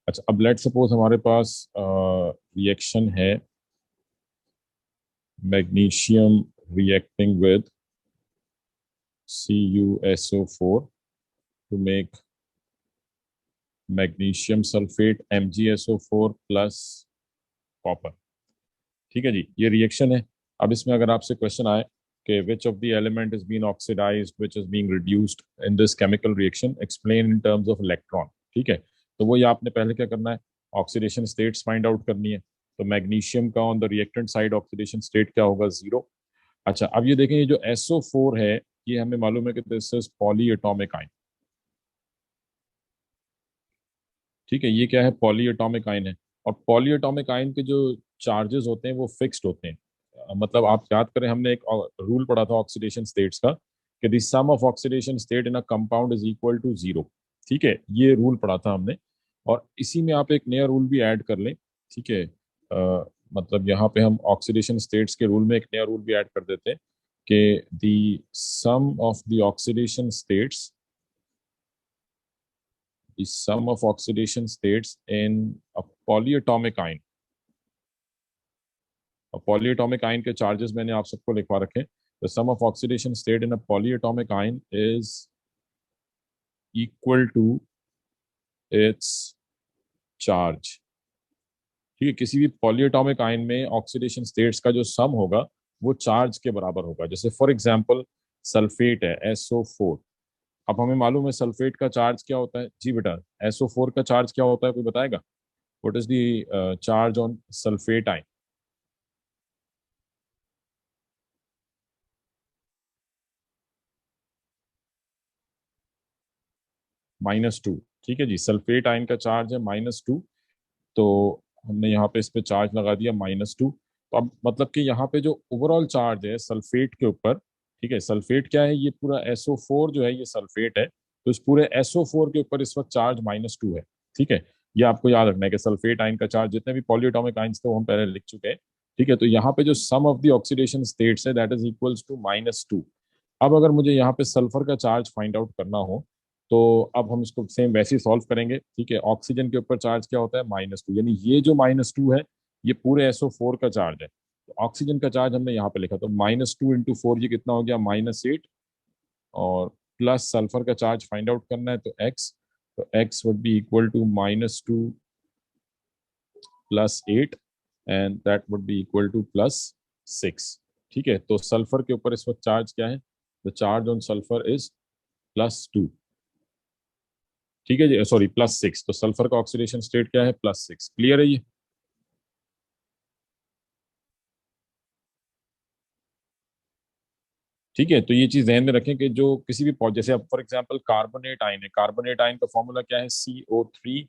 अच्छा, अब let suppose हमारे पास रिएक्शन है magnesium reacting with CuSO4 to make magnesium sulphate MgSO4 plus copper. ठीक है जी, ये रिएक्शन है। अब इसमें अगर आपसे क्वेश्चन आए कि which of the element is been oxidised which is being reduced in this chemical reaction, explain in terms of electron. ठीक है, तो वो ये आपने पहले क्या करना है, ऑक्सीडेशन स्टेट्स फाइंड आउट करनी है। तो मैग्नीशियम का on the reactant side oxidation state क्या होगा, 0। अच्छा, अब ये देखें, ये जो SO4 है, ये हमें मालूम है कि this is poly atomic ion. ठीक है, ये क्या है, पॉली एटॉमिक आयन है। और पॉली एटॉमिक आयन के जो चार्जेस होते हैं वो फिक्स्ड होते हैं। मतलब आप याद करें, हमने एक रूल पढ़ा था ऑक्सीडेशन स्टेट्स का कि the sum of oxidation state in a compound is equal to 0। ठीक है, ये रूल पढ़ा था हमने। और इसी में आप एक नया रूल भी ऐड कर लें। ठीक है, मतलब यहाँ पे हम ऑक्सीडेशन स्टेट्स के रूल में एक नया रूल भी ऐड कर देते हैं कि the sum of the oxidation states, the sum of oxidation states in a polyatomic ion। और polyatomic ion के चार्जेस मैंने आप सबको लिखवा रखे। the sum of oxidation state in a polyatomic ion is equal to its charge। ठीक है, किसी भी पॉलीएटॉमिक आयन में ऑक्सीडेशन स्टेट्स का जो सम होगा वो चार्ज के बराबर होगा। जैसे फॉर एग्जांपल सल्फेट है SO4। अब हमें मालूम है सल्फेट का चार्ज क्या होता है जी बेटा, SO4 का चार्ज क्या होता है, कोई बताएगा? What is the charge on sulphate ion? -2। ठीक है जी, सल्फेट आयन का चार्ज है -2। तो हमने यहाँ पे इस पे चार्ज लगा दिया -2। तो अब मतलब कि यहाँ पे जो ओवरऑल चार्ज है सल्फेट के ऊपर, ठीक है, सल्फेट क्या है, ये पूरा SO4 जो है ये सल्फेट है, तो इस पूरे SO4 के ऊपर इस वक्त चार्ज -2 है। ठीक है, ये आपको याद रखना है कि सल्फेट आयन का चार्ज, जितने भी पॉलीएटॉमिक आयन्स थे वो हम पहले लिख चुके हैं। ठीक है, तो यहाँ पे जो सम ऑफ द ऑक्सीडेशन स्टेट्स है दैट इज इक्वल्स टू -2। अब अगर मुझे यहाँ पे सल्फर का चार्ज फाइंड आउट करना हो, तो अब हम इसको सेम वैसे ही सॉल्व करेंगे। ठीक है, ऑक्सीजन के ऊपर चार्ज क्या होता है, -2, यानी ये जो -2 है ये पूरे SO4 का चार्ज है। तो ऑक्सीजन का चार्ज हमने यहाँ पे लिखा, तो -2 × 4 ये कितना हो गया, -8। और प्लस सल्फर का चार्ज फाइंड आउट करना है, तो x, तो x would be equal to -2 + 8 and that would be equal to +6। ठीक है, तो सल्फर के ऊपर इस वक्त चार्ज क्या है, the charge on sulphur is +2। ठीक है जी, सॉरी +6। तो सल्फर का ऑक्सीडेशन स्टेट क्या है, +6। क्लियर है ये? ठीक है, तो ये चीज ध्यान में रखें कि जो किसी भी जैसे अब फॉर एग्जांपल कार्बोनेट आयन है, कार्बोनेट आयन का फॉर्मूला क्या है, CO3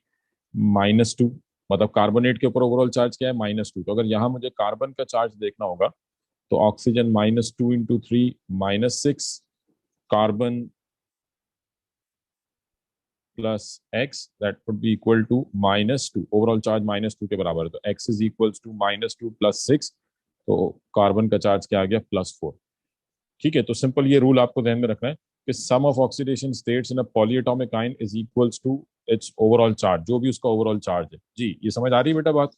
- 2। मतलब कार्बोनेट के ऊपर ओवरऑल चार्ज क्या है, -2। तो अगर यहाँ मुझे कार्बन का चार्ज देखना होगा, तो oxygen -2 × 3 -6, carbon +x, that would be equal to -2। Overall charge -2 के बराबर है, तो x इज इक्वल्स टू -2 + 6। तो कार्बन का चार्ज क्या आ गया, +4। ठीक है, तो सिंपल ये रूल आपको ध्यान में रखना है कि sum of oxidation states in a polyatomic ion is equals to its overall charge, जो भी उसका ओवरऑल चार्ज है। जी, ये समझ आ रही है बेटा बात?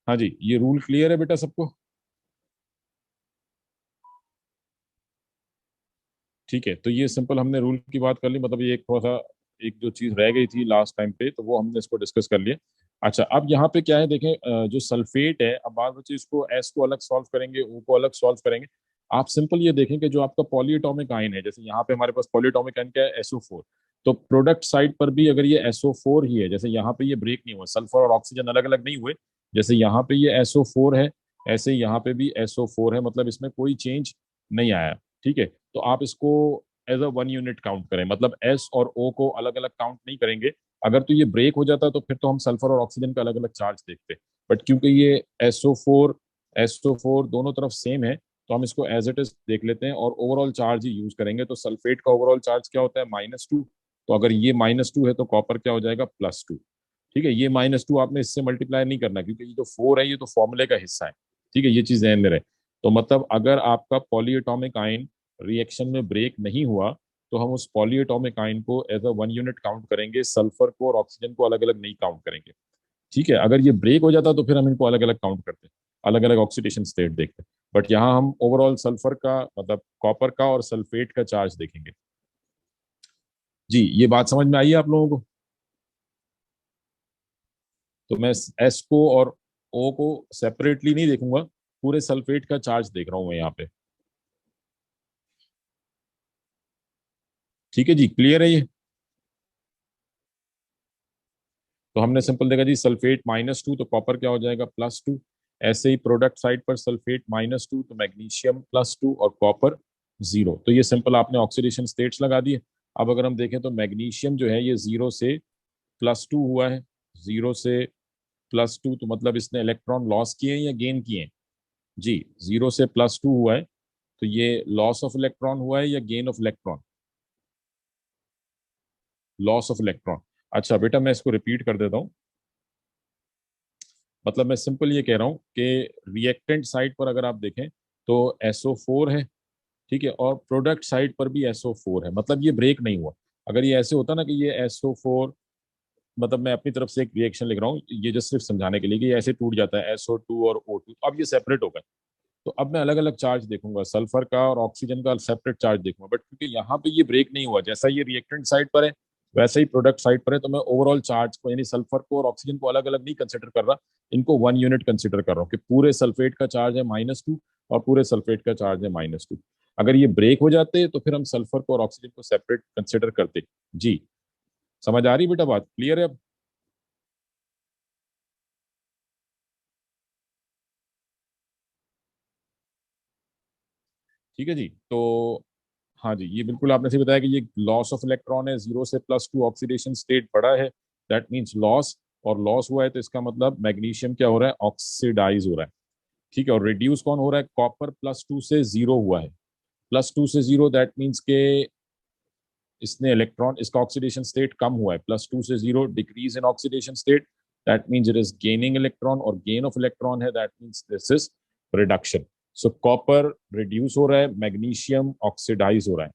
हाँ जी, ये रूल क्लियर है बेटा सबको? ठीक है, तो ये सिंपल हमने रूल की बात कर ली। मतलब ये एक थोड़ा सा एक जो चीज रह गई थी लास्ट टाइम पे, तो वो हमने इसको डिस्कस कर लिया। अच्छा, अब यहाँ पे क्या है देखें, जो सल्फेट है, अब बाद बच्चे इसको एस को अलग सॉल्व करेंगे, ओ को अलग सॉल्व करेंगे। आप सिंपल ये देखें कि जो आपका पॉलीएटॉमिक आयन है, जैसे यहाँ पे हमारे पास पॉलीएटॉमिक आयन क्या है, SO4। तो प्रोडक्ट साइड पर भी अगर ये SO4 ही है, जैसे यहाँ पे ये ब्रेक नहीं हुआ, सल्फर और ऑक्सीजन अलग अलग नहीं हुए, जैसे यहाँ पे ये SO4 है, ऐसे ही यहाँ पे भी SO4 है, मतलब इसमें कोई चेंज नहीं आया। ठीक है, तो आप इसको as a one unit count करें, मतलब एस और ओ को अलग अलग काउंट नहीं करेंगे। अगर तो ये ब्रेक हो जाता तो फिर तो हम सल्फर और ऑक्सीजन का अलग अलग चार्ज देखते, बट क्योंकि ये SO4 दोनों तरफ सेम है, तो हम इसको एज इट इज देख लेते हैं और ओवरऑल चार्ज ही यूज करेंगे। तो सल्फेट का ओवरऑल चार्ज क्या होता है, -2। तो अगर ये -2 है तो कॉपर क्या हो जाएगा, +2। ठीक है, ये -2 आपने इससे मल्टीप्लाई नहीं करना, क्योंकि ये जो 4 है ये तो फॉर्मूले का हिस्सा है। ठीक है, ये चीज ध्यान में रहे। तो मतलब अगर आपका पॉलीएटॉमिक आयन रिएक्शन में ब्रेक नहीं हुआ तो हम उस पॉलीएटॉमिक आयन को एज अ 1 यूनिट काउंट करेंगे, सल्फर को और ऑक्सीजन को अलग अलग नहीं काउंट करेंगे। ठीक है, अगर ये ब्रेक हो जाता तो फिर हम इनको अलग अलग काउंट करते, अलग अलग ऑक्सीडेशन स्टेट देखते। बट यहाँ हम ओवरऑल सल्फर का मतलब कॉपर का और सल्फेट का चार्ज देखेंगे। जी, ये बात समझ में आई है आप लोगों को? तो मैं एस को और ओ को सेपरेटली नहीं देखूंगा, पूरे सल्फेट का चार्ज देख रहा हूं मैं यहाँ पे। ठीक है जी, क्लियर है ये? तो हमने सिंपल देखा जी, सल्फेट -2 तो कॉपर क्या हो जाएगा, +2। ऐसे ही प्रोडक्ट साइड पर सल्फेट -2 तो मैग्नीशियम +2 और कॉपर 0। तो ये सिंपल आपने ऑक्सीडेशन स्टेट्स लगा दिए। अब अगर हम देखें तो मैग्नीशियम जो है ये 0 से +2 हुआ है। 0 से +2 तो मतलब इसने इलेक्ट्रॉन लॉस किए हैं या गेन किए हैं? जी, 0 से +2 हुआ है, तो ये लॉस ऑफ इलेक्ट्रॉन हुआ है या gain of electron? Loss of electron. अच्छा बेटा, मैं इसको रिपीट कर देता हूँ। मतलब मैं सिंपल ये कह रहा हूँ कि रिएक्टेंट साइड पर अगर आप देखें तो SO4 है। ठीक है, और प्रोडक्ट साइड पर भी SO4 है, मतलब ये ब्रेक नहीं हुआ। अगर ये ऐसे होता ना कि ये SO4, मतलब मैं अपनी तरफ से एक रिएक्शन लिख रहा हूँ ये जस्ट सिर्फ समझाने के लिए कि ये ऐसे टूट जाता है SO2 और O2, अब ये सेपरेट हो गए। तो अब मैं अलग अलग चार्ज देखूंगा, सल्फर का और ऑक्सीजन का सेपरेट चार्ज देखूंगा। बट क्योंकि यहाँ पे ये ब्रेक नहीं हुआ, जैसा ये रिएक्टेंट साइड पर है वैसा ही प्रोडक्ट साइड पर है, तो मैं ओवरऑल चार्ज को यानी सल्फर को और ऑक्सीजन को अलग अलग नहीं कंसिडर कर रहा, इनको 1 यूनिट कंसिडर कर रहा हूँ कि पूरे सल्फेट का चार्ज है -2 और पूरे सल्फेट का चार्ज है -2। अगर ये ब्रेक हो जाते तो फिर हम सल्फर को और ऑक्सीजन को सेपरेट कंसिडर करते। जी, समझ आ रही बेटा बात, क्लियर है अब? ठीक है जी। तो हाँ जी, ये बिल्कुल आपने सही बताया कि ये लॉस ऑफ इलेक्ट्रॉन है, 0 से +2 ऑक्सीडेशन स्टेट बड़ा है, दैट मीन्स लॉस। और लॉस हुआ है तो इसका मतलब मैग्नीशियम क्या हो रहा है, ऑक्सीडाइज हो रहा है। ठीक है, और रिड्यूस कौन हो रहा है, कॉपर +2 से 0 हुआ है। +2 से 0 दैट मीन्स के इसने इलेक्ट्रॉन, इसका ऑक्सीडेशन स्टेट कम हुआ है। +2 से 0 decrease in oxidation state, that means it is gaining electron, और गेन ऑफ इलेक्ट्रॉन है that means this is reduction. So copper reduce हो रहा है, मैग्नीशियम ऑक्सीडाइज हो रहा है।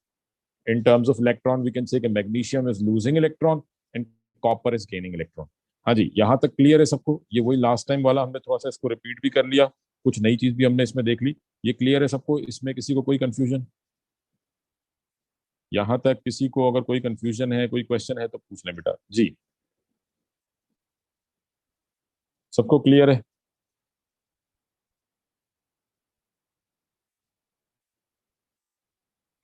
In terms of electron, we can say कि magnesium is losing electron and copper is gaining electron। हाँ जी, यहाँ तक क्लियर है सबको? ये वही लास्ट टाइम वाला, हमने थोड़ा सा इसको रिपीट भी कर लिया, कुछ नई चीज भी हमने इसमें देख ली। ये क्लियर है सबको? इसमें किसी को कोई कंफ्यूजन? यहाँ तक किसी को अगर कोई कंफ्यूजन है, कोई क्वेश्चन है तो पूछ लें बेटा जी। सबको क्लियर है?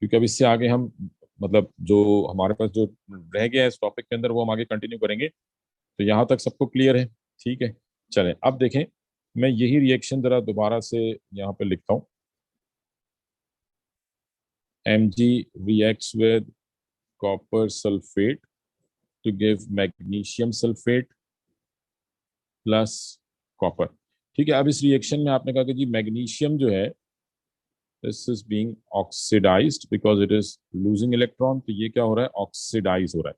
क्योंकि अब इससे आगे हम मतलब जो हमारे पास जो रह गया है इस टॉपिक के अंदर वो हम आगे कंटिन्यू करेंगे। तो यहाँ तक सबको क्लियर है? ठीक है, चलें अब देखें। मैं यही रिएक्शन जरा दोबारा से यहाँ पे लिखता हूँ। Mg reacts with copper sulfate to give magnesium sulfate plus copper. ठीक है, अब इस रिएक्शन में आपने कहा कि जी मैग्नीशियम जो है this is being oxidised because it is losing electron, तो ये क्या हो रहा है, ऑक्सीडाइज हो रहा है।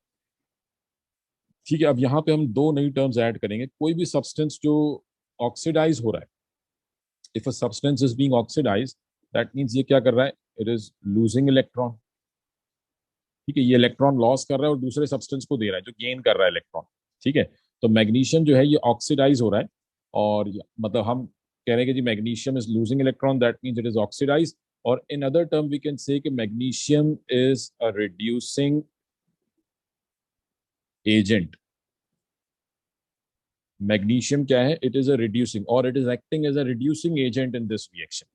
ठीक है, अब यहाँ पे हम दो नई टर्म्स ऐड करेंगे। कोई भी सब्सटेंस जो ऑक्सीडाइज हो रहा है, if a substance is being oxidise that means ये क्या कर रहा है, इट इज लूजिंग इलेक्ट्रॉन। ठीक है, ये इलेक्ट्रॉन लॉस कर रहा है और दूसरे सब्सटेंस को दे रहा है जो गेन कर रहा है इलेक्ट्रॉन। ठीक है, तो मैग्नीशियम जो है ये ऑक्सीडाइज हो रहा है, और मतलब हम कह रहे हैं कि जी magnesium is losing electron, that means it is oxidise. और in other term we can say कि magnesium is a reducing agent. Magnesium क्या है, इट इज अ रिड्यूसिंग, और it is acting as a reducing agent in this reaction.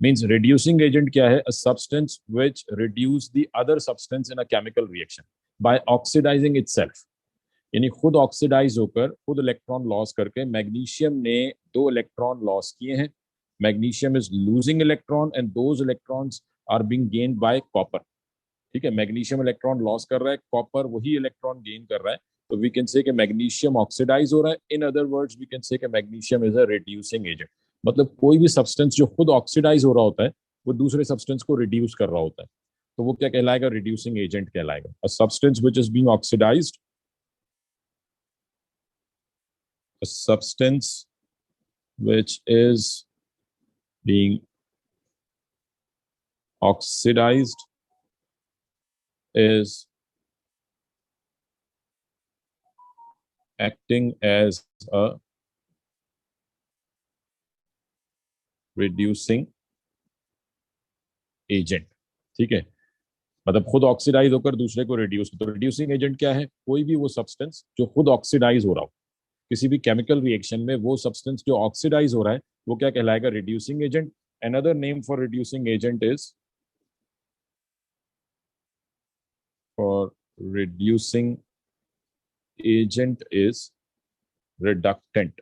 Means reducing agent क्या है, a substance which reduce the other substance in a chemical reaction by oxidising itself. यानी खुद oxidise होकर खुद electron loss करके magnesium ने दो electron loss किए हैं। Magnesium is losing electron and those electrons are being gained by copper. ठीक है, मैग्नीशियम इलेक्ट्रॉन लॉस कर रहा है, कॉपर वही इलेक्ट्रॉन गेन कर रहा है। तो वी कैन से कि मैग्नीशियम ऑक्सीडाइज हो रहा है। In other words we can say कि magnesium is a reducing agent. मतलब कोई भी सब्सटेंस जो खुद ऑक्सीडाइज हो रहा होता है वो दूसरे सब्सटेंस को रिड्यूस कर रहा होता है। तो वो क्या कहलाएगा, रिड्यूसिंग एजेंट कहलाएगा। A substance which is being oxidised, a substance which is being oxidized is acting as a reducing agent. ठीक है, मतलब खुद ऑक्सीडाइज होकर दूसरे को रिड्यूस, तो रिड्यूसिंग एजेंट क्या है, कोई भी वो सब्सटेंस जो खुद ऑक्सीडाइज हो रहा हो किसी भी केमिकल रिएक्शन में, वो सब्सटेंस जो ऑक्सीडाइज हो रहा है वो क्या कहलाएगा, reducing agent. Another name for reducing agent is, for reducing agent is reductant.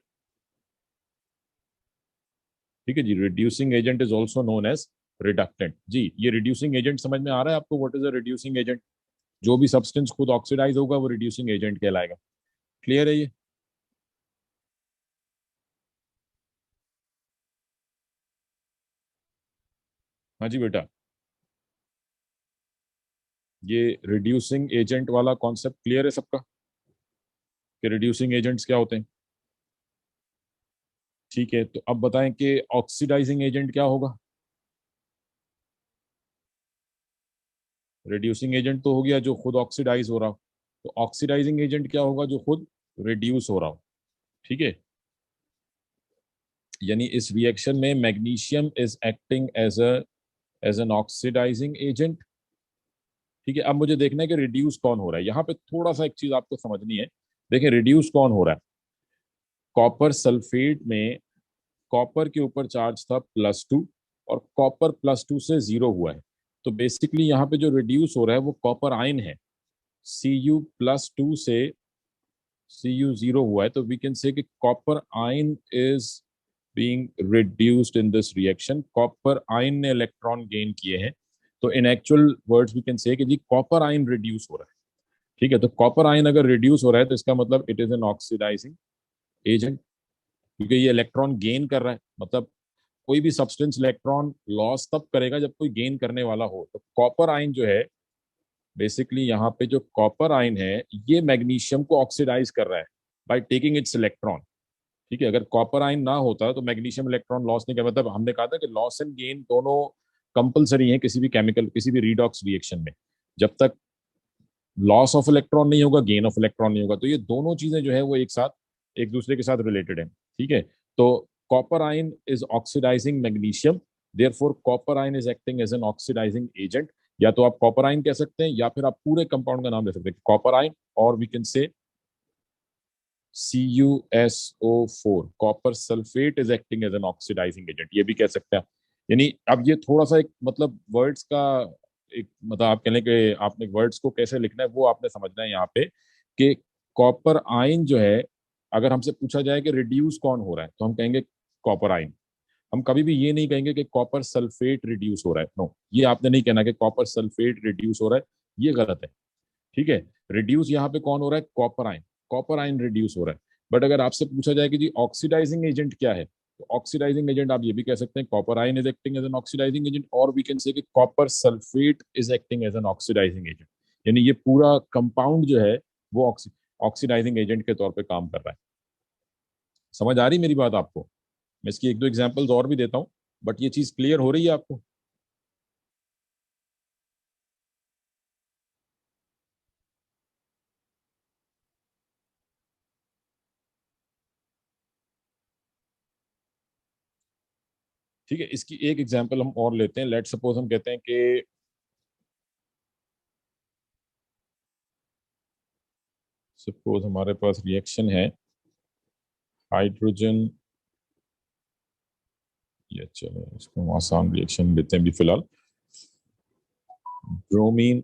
ठीक है जी, reducing agent is also known as reductant. जी, ये रिड्यूसिंग एजेंट समझ में आ रहा है आपको, what is a reducing agent? जो भी सब्सटेंस खुद ऑक्सीडाइज होगा वो रिड्यूसिंग एजेंट कहलाएगा। क्लियर है ये? हाँ जी बेटा, ये रिड्यूसिंग एजेंट वाला कॉन्सेप्ट क्लियर है सबका, कि रिड्यूसिंग एजेंट्स क्या होते हैं? ठीक है, तो अब बताएं कि ऑक्सीडाइजिंग एजेंट क्या होगा। रिड्यूसिंग एजेंट तो हो गया जो खुद ऑक्सीडाइज हो रहा हो, तो ऑक्सीडाइजिंग एजेंट क्या होगा, जो खुद रिड्यूस हो रहा हो। ठीक है, यानी इस रिएक्शन में magnesium is acting as an oxidising agent. ठीक है, अब मुझे देखना है कि रिड्यूस कौन हो रहा है। यहाँ पे थोड़ा सा एक चीज आपको समझनी है। देखिए, रिड्यूस कौन हो रहा है, कॉपर सल्फेट में कॉपर के ऊपर चार्ज था +2, और कॉपर +2 से 0 हुआ है। तो बेसिकली यहाँ पे जो रिड्यूस हो रहा है वो कॉपर आयन है। Cu+2 से Cu0 हुआ है, तो वी कैन से कि copper ion is being reduced in this reaction. Copper ion ने इलेक्ट्रॉन गेन किए हैं, तो in actual words we can say कि जी कॉपर आयन रिड्यूस हो रहा है। ठीक है, तो कॉपर आयन अगर रिड्यूस हो रहा है तो इसका मतलब it is an oxidising agent, क्योंकि ये इलेक्ट्रॉन गेन कर रहा है। मतलब कोई भी सब्सटेंस इलेक्ट्रॉन लॉस तब करेगा जब कोई गेन करने वाला हो। तो कॉपर आयन जो है, बेसिकली यहाँ पे जो कॉपर आयन है, ये मैग्नीशियम को ऑक्सीडाइज कर रहा है बाय टेकिंग इट्स इलेक्ट्रॉन। ठीक है, अगर कॉपर आयन ना होता तो मैग्नीशियम इलेक्ट्रॉन लॉस नहीं कर, मतलब हमने कहा था कि लॉस एंड गेन दोनों कंपलसरी है किसी भी केमिकल, किसी भी रिडॉक्स रिएक्शन में। जब तक लॉस ऑफ इलेक्ट्रॉन नहीं होगा, गेन ऑफ इलेक्ट्रॉन नहीं होगा, तो ये दोनों चीजें जो है वो एक साथ, एक दूसरे के साथ रिलेटेड है। ठीक है, तो copper ion is oxidising magnesium, therefore copper ion is acting as an oxidising agent. या तो आप कॉपर आयन कह सकते हैं, या फिर आप पूरे कंपाउंड का नाम दे सकते हैं कॉपर आयन, और we can say CuSO4, copper sulphate is acting as an oxidising agent, ये भी कह सकते हैं। यानी अब ये थोड़ा सा एक मतलब वर्ड्स का एक मतलब आप कह लें कि आपने वर्ड्स को कैसे लिखना है वो आपने समझना है यहाँ पे, कि कॉपर आयन जो है, अगर हमसे पूछा जाए कि रिड्यूस कौन हो रहा है, तो हम कहेंगे कॉपर आयन। हम कभी भी ये नहीं कहेंगे कि कॉपर सल्फेट रिड्यूस हो रहा है, नो, ये आपने नहीं कहना कि कॉपर सल्फेट रिड्यूस हो रहा है, ये गलत है। ठीक है, रिड्यूस यहाँ पे कौन हो रहा है, copper ion, copper ion reduce हो रहा है। बट अगर आपसे पूछा जाए कि जी ऑक्सीडाइजिंग एजेंट क्या है, तो ऑक्सीडाइजिंग एजेंट आप ये भी कह सकते हैं copper ion is acting as an oxidising agent, और वी कैन से कि copper sulphate is acting as an oxidising agent. यानी ये पूरा कंपाउंड जो है वो ऑक्सीडाइजिंग एजेंट के तौर पे काम कर रहा है। समझ आ रही मेरी बात आपको? मैं इसकी एक दो एग्जांपल्स और भी देता हूँ, बट ये चीज क्लियर हो रही है आपको? ठीक है, इसकी एक एग्जांपल हम और लेते हैं। लेट सपोज हम कहते हैं कि सपोज हमारे पास रिएक्शन है हाइड्रोजन, ये चलो इसको हम आसान रिएक्शन लेते हैं भी फिलहाल। Bromine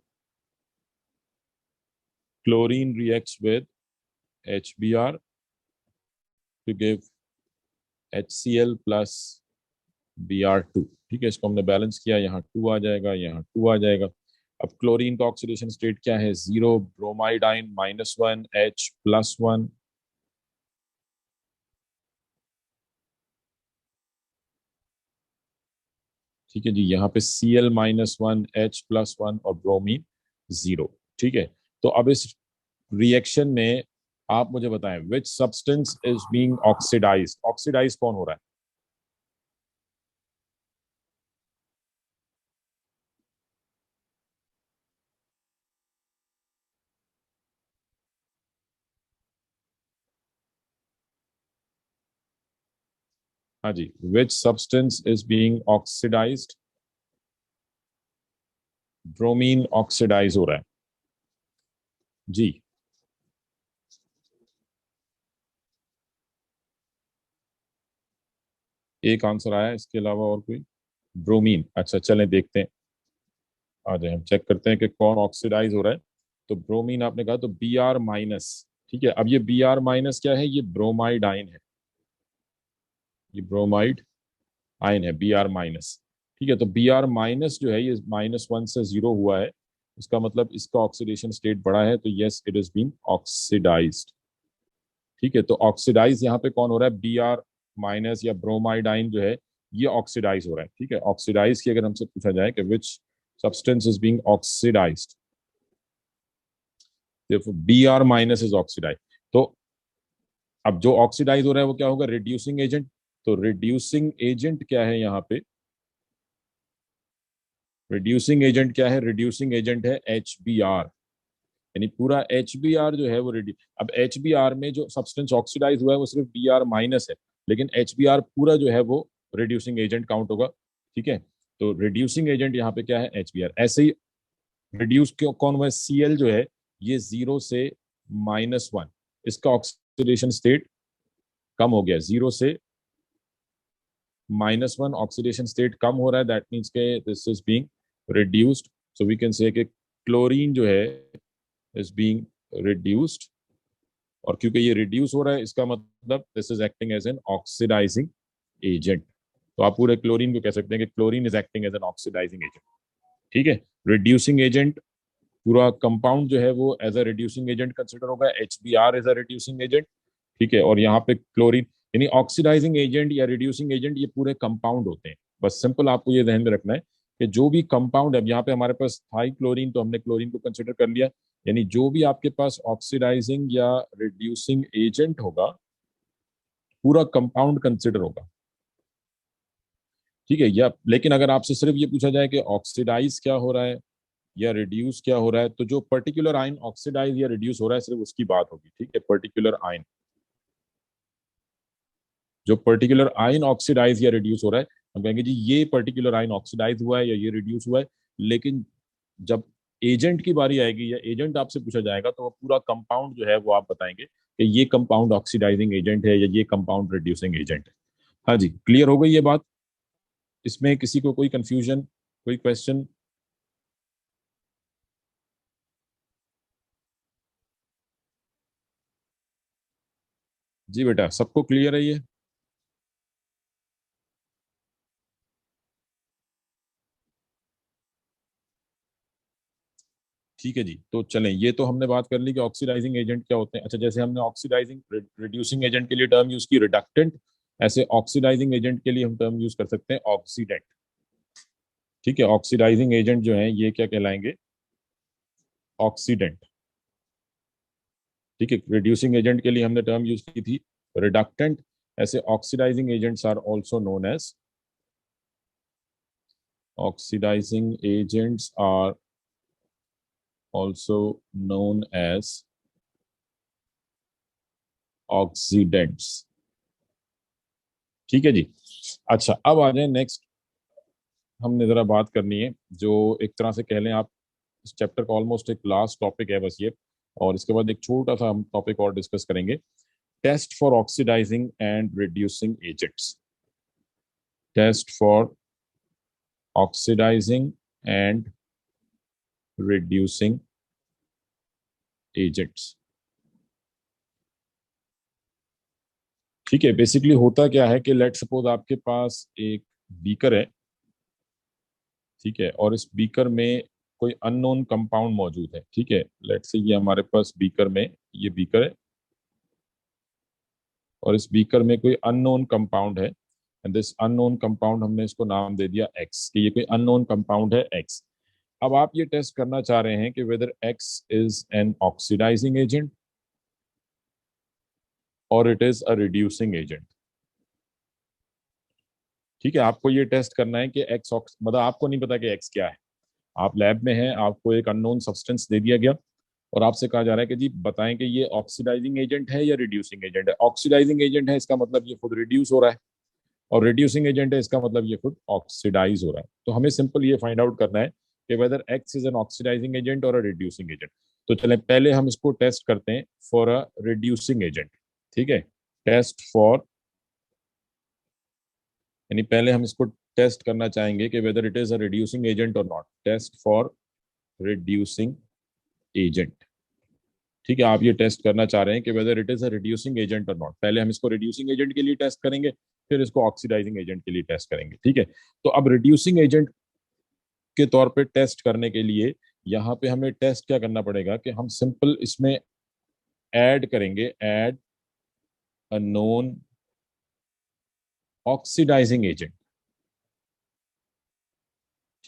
chlorine reacts with HBr to give HCl plus Br2। ठीक है, इसको हमने बैलेंस किया, यहाँ 2 आ जाएगा, यहाँ 2 आ जाएगा। अब क्लोरीन का ऑक्सीडेशन स्टेट क्या है, 0, ब्रोमाइड आयन -1, H+1। ठीक है जी, यहाँ पे Cl-1 H+1 और ब्रोमीन 0। ठीक है, तो अब इस रिएक्शन में आप मुझे बताएं which substance is being oxidised. Oxidise कौन हो रहा है? हाँ जी, which substance is being oxidised? Bromine oxidise हो रहा है जी। एक आंसर आया, इसके अलावा और कोई? ब्रोमीन, अच्छा चलें देखते हैं। आ जाए, हम चेक करते हैं कि कौन ऑक्सीडाइज हो रहा है। तो ब्रोमीन आपने कहा, तो Br-। ठीक है, अब ये Br-, क्या है? ये ब्रोमाइड आयन है। ये ब्रोमाइड आयन है Br-। ठीक है, तो Br- जो है ये -1 से 0 हुआ है। इसका मतलब इसका ऑक्सीडेशन स्टेट बड़ा है, तो yes it is being oxidised. ठीक है, तो ऑक्सीडाइज यहाँ पे कौन हो रहा है? Br- या ब्रोमाइड आयन जो है ये ऑक्सीडाइज हो रहा है। ठीक है, ऑक्सीडाइज की अगर हमसे पूछा जाए कि which substance is being oxidised, Br- is oxidise. तो अब जो ऑक्सीडाइज हो रहा है वो क्या होगा? Reducing agent. तो रिड्यूसिंग एजेंट क्या है यहाँ पे? रिड्यूसिंग एजेंट क्या है? रिड्यूसिंग एजेंट है HBr। यानी पूरा HBr जो है वो अब HBr में जो सब्सटेंस ऑक्सीडाइज हुआ है वो सिर्फ Br- है, लेकिन HBr पूरा जो है वो रिड्यूसिंग एजेंट काउंट होगा। ठीक है, तो रिड्यूसिंग एजेंट यहाँ पे क्या है? HBr। ऐसे ही रिड्यूस क्यों कौन हुआ है? Cl जो है ये 0 से -1, इसका ऑक्सीडेशन स्टेट कम हो गया। 0 से -1 ऑक्सीडेशन स्टेट कम हो रहा है, दैट मीन्स के this is being reduced. So we can say कि क्लोरीन जो है इज बीइंग रिड्यूस्ड। और क्योंकि ये रिड्यूस हो रहा है, इसका मतलब this is acting as an oxidising agent. तो आप पूरे क्लोरीन को कह सकते हैं कि chlorine is acting as an oxidising agent. ठीक है, रिड्यूसिंग एजेंट पूरा कंपाउंड जो है वो as a reducing agent consider होगा। HBr is a reducing agent. ठीक है, और यहाँ पे क्लोरीन, यानी ऑक्सीडाइजिंग एजेंट या रिड्यूसिंग एजेंट ये पूरे कंपाउंड होते हैं। बस सिंपल आपको ये ध्यान में रखना है कि जो भी कंपाउंड है, यहाँ पे हमारे पास थाई क्लोरीन, तो हमने क्लोरीन को कंसिडर कर लिया। यानी जो भी आपके पास ऑक्सीडाइजिंग या रिड्यूसिंग एजेंट होगा पूरा कंपाउंड कंसिडर होगा। ठीक है, या लेकिन अगर आपसे सिर्फ ये पूछा जाए कि ऑक्सीडाइज क्या हो रहा है या रिड्यूस क्या हो रहा है, तो जो पर्टिकुलर आयन ऑक्सीडाइज या रिड्यूस हो रहा है सिर्फ उसकी बात होगी। ठीक है, पर्टिकुलर आयन, जो पर्टिकुलर आयन ऑक्सीडाइज या रिड्यूस हो रहा है, हम कहेंगे जी ये पर्टिकुलर आयन ऑक्सीडाइज हुआ है या ये रिड्यूस हुआ है। लेकिन जब एजेंट की बारी आएगी या एजेंट आपसे पूछा जाएगा, तो वो पूरा कंपाउंड जो है वो आप बताएंगे कि ये कंपाउंड ऑक्सीडाइजिंग एजेंट है या ये कंपाउंड रिड्यूसिंग एजेंट है। हाँ जी, क्लियर हो गई ये बात? इसमें किसी को कोई कंफ्यूजन, कोई क्वेश्चन? जी बेटा, सबको क्लियर है ये? ठीक है जी, तो चलें, ये तो हमने बात कर ली कि ऑक्सीडाइजिंग एजेंट क्या होते हैं। अच्छा, जैसे हमने ऑक्सीडाइजिंग रिड्यूसिंग एजेंट के लिए टर्म यूज की रिडक्टेंट, ऐसे ऑक्सीडाइजिंग एजेंट के लिए हम टर्म यूज कर सकते हैं ऑक्सीडेंट। ठीक है, ऑक्सीडाइजिंग एजेंट जो है ये क्या कहलाएंगे? ऑक्सीडेंट। ठीक है, रिड्यूसिंग एजेंट के लिए हमने टर्म यूज की थी रिडक्टेंट। ऐसे oxidising agents are also known as, oxidising agents are also known as oxidants. ठीक है जी। अच्छा, अब आ जाए नेक्स्ट। हमने जरा बात करनी है जो एक तरह से कह लें आप, इस चैप्टर का ऑलमोस्ट एक लास्ट टॉपिक है बस ये। और इसके बाद एक छोटा सा हम टॉपिक और डिस्कस करेंगे, test for oxidising and reducing agents. Test for oxidising and reducing agents. ठीक है, बेसिकली होता क्या है कि लेट सपोज आपके पास एक बीकर है। ठीक है, और इस बीकर में कोई अननोन कंपाउंड मौजूद है। ठीक है, लेट से ये हमारे पास बीकर में, ये बीकर है और इस बीकर में कोई अननोन कंपाउंड है। एंड दिस अननोन कंपाउंड हमने इसको नाम दे दिया एक्स, कि ये कोई अननोन कंपाउंड है एक्स। अब आप ये टेस्ट करना चाह रहे हैं कि whether X is an oxidising agent और it is a reducing agent. ठीक है, आपको ये टेस्ट करना है कि एक्स मतलब आपको नहीं पता कि एक्स क्या है, आप लैब में हैं, आपको एक अननोन सब्सटेंस दे दिया गया और आपसे कहा जा रहा है कि जी बताएं कि ये ऑक्सीडाइजिंग एजेंट है या रिड्यूसिंग एजेंट है। ऑक्सीडाइजिंग एजेंट है इसका मतलब ये खुद रिड्यूस हो रहा है, और रिड्यूसिंग एजेंट है इसका मतलब ये खुद ऑक्सीडाइज हो रहा है। तो हमें सिंपल ये फाइंड आउट करना है कि whether X is an oxidising agent और अ रिड्यूसिंग एजेंट। तो चलें पहले हम इसको टेस्ट करते हैं फॉर अ रिड्यूसिंग एजेंट। ठीक है, टेस्ट फॉर, यानी पहले हम इसको टेस्ट करना चाहेंगे कि whether it is a reducing agent और not. Test for reducing agent. ठीक है, आप ये टेस्ट करना चाह रहे हैं कि whether it is a reducing agent और नॉट। पहले हम इसको रिड्यूसिंग एजेंट के लिए टेस्ट करेंगे, फिर इसको ऑक्सीडाइजिंग एजेंट के लिए टेस्ट करेंगे। ठीक है, तो अब रिड्यूसिंग एजेंट के तौर पे टेस्ट करने के लिए यहाँ पे हमें टेस्ट क्या करना पड़ेगा कि हम सिंपल इसमें ऐड करेंगे, add a known oxidising agent.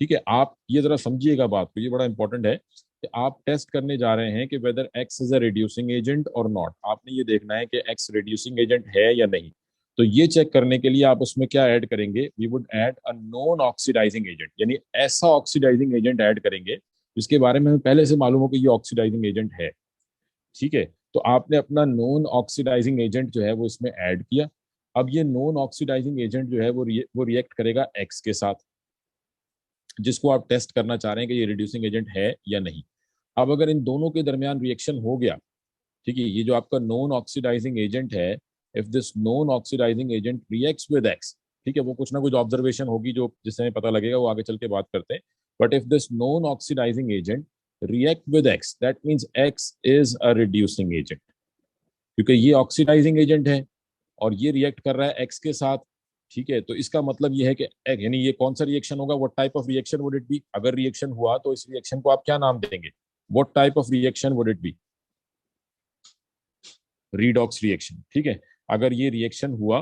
ठीक है, आप ये जरा समझिएगा बात को, ये बड़ा इंपॉर्टेंट है कि आप टेस्ट करने जा रहे हैं कि whether X is a reducing agent और नॉट। आपने ये देखना है कि एक्स रिड्यूसिंग एजेंट है या नहीं। तो ये चेक करने के लिए आप उसमें क्या ऐड करेंगे, we would add a non oxidising agent, यानी ऐसा ऑक्सीडाइजिंग एजेंट ऐड करेंगे जिसके बारे में हमें पहले से मालूम हो कि ये ऑक्सीडाइजिंग एजेंट है। ठीक है, तो आपने अपना नॉन ऑक्सीडाइजिंग एजेंट जो है वो इसमें ऐड किया। अब ये नॉन ऑक्सीडाइजिंग एजेंट जो है वो रिएक्ट करेगा एक्स के साथ, जिसको आप टेस्ट करना चाह रहे हैं कि ये रिड्यूसिंग एजेंट है या नहीं। अब अगर इन दोनों के दरमियान रिएक्शन हो गया, ठीक है, ये जो आपका नॉन ऑक्सीडाइजिंग एजेंट है, if this non oxidising agent reacts with X, ठीक है, वो कुछ ना कुछ ऑब्जर्वेशन होगी जो जिससे हमें पता लगेगा, वो आगे चल के बात करते हैं। But if this non oxidising agent react with X, that means X is a reducing agent, क्योंकि ये ऑक्सीडाइजिंग एजेंट है और ये रिएक्ट कर रहा है एक्स के साथ। ठीक है, तो इसका मतलब ये है कि यानी ये कौन सा रिएक्शन होगा, what type of reaction would it be. अगर रिएक्शन हुआ तो इस रिएक्शन को आप क्या नाम देंगे, what type of reaction would it be, redox reaction. ठीक है, अगर ये रिएक्शन हुआ,